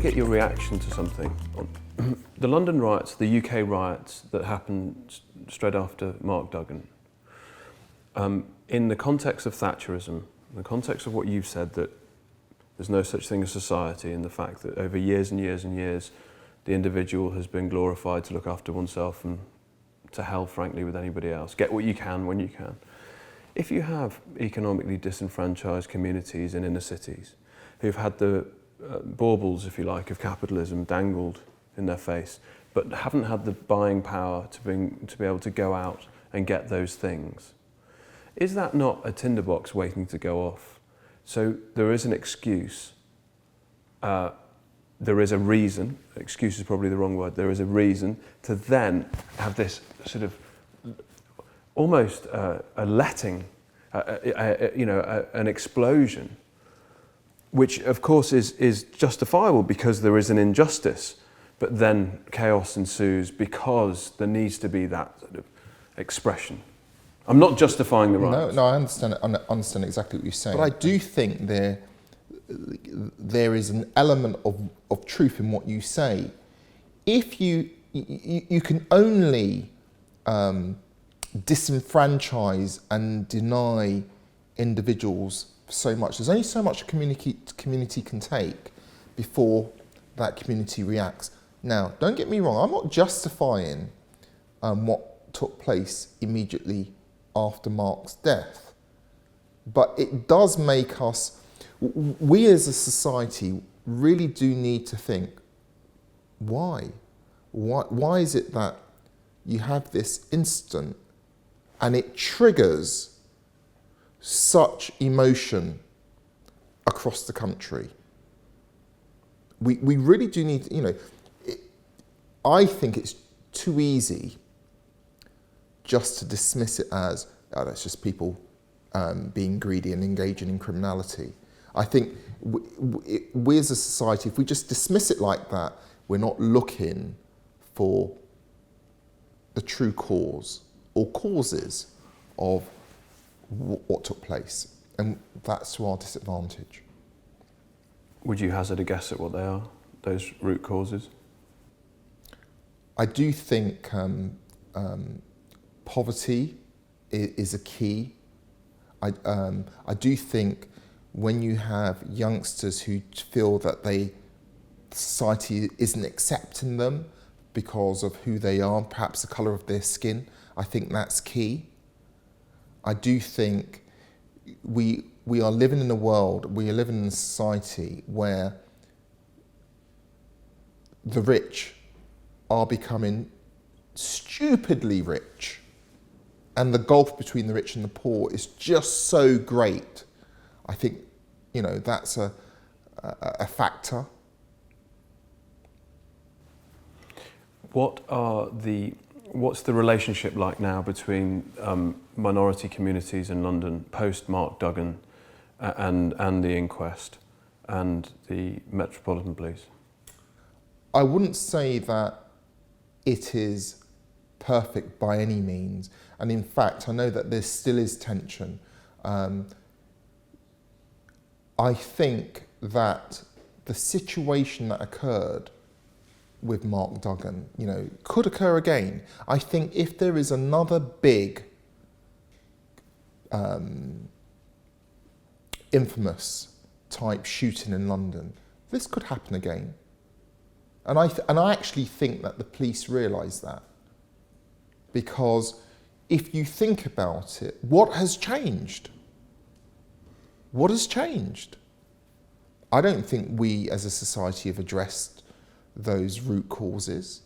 get your reaction to something. The London riots, the UK riots that happened straight after Mark Duggan, in the context of Thatcherism, in the context of what you've said, that there's no such thing as society, and the fact that over years and years and years, the individual has been glorified to look after oneself and to hell, frankly, with anybody else. Get what you can when you can. If you have economically disenfranchised communities in inner cities who've had the baubles, if you like, of capitalism dangled in their face, but haven't had the buying power to be able to go out and get those things, is that not a tinderbox waiting to go off? So there is an excuse, there is a reason, excuse is probably the wrong word, there is a reason to then have this sort of almost a letting, an explosion, which of course is justifiable because there is an injustice, but then chaos ensues because there needs to be that sort of expression. I'm not justifying the riots. No, I understand exactly what you're saying. But I do think there is an element of truth in what you say. If you can only disenfranchise and deny individuals so much. There's only so much a community can take before that community reacts. Now, don't get me wrong, I'm not justifying what took place immediately after Mark's death, but it does make us, we as a society really do need to think, why? Why is it that you have this incident and it triggers such emotion across the country? We really do need, I think it's too easy just to dismiss it as, oh, that's just people being greedy and engaging in criminality. I think we as a society, if we just dismiss it like that, we're not looking for the true cause or causes of what took place, and that's to our disadvantage. Would you hazard a guess at what they are, those root causes? I do think poverty is a key. I do think when you have youngsters who feel that society isn't accepting them because of who they are, perhaps the colour of their skin, I think that's key. I do think we are living in a world, we are living in a society where the rich are becoming stupidly rich, and the gulf between the rich and the poor is just so great. I think, that's a factor. What's the relationship like now between minority communities in London post Mark Duggan and the inquest and the Metropolitan Police? I wouldn't say that it is perfect by any means, and in fact I know that there still is tension. I think that the situation that occurred with Mark Duggan, could occur again. I think if there is another big, infamous type shooting in London, this could happen again. And I actually think that the police realise that. Because if you think about it, what has changed? What has changed? I don't think we as a society have addressed those root causes.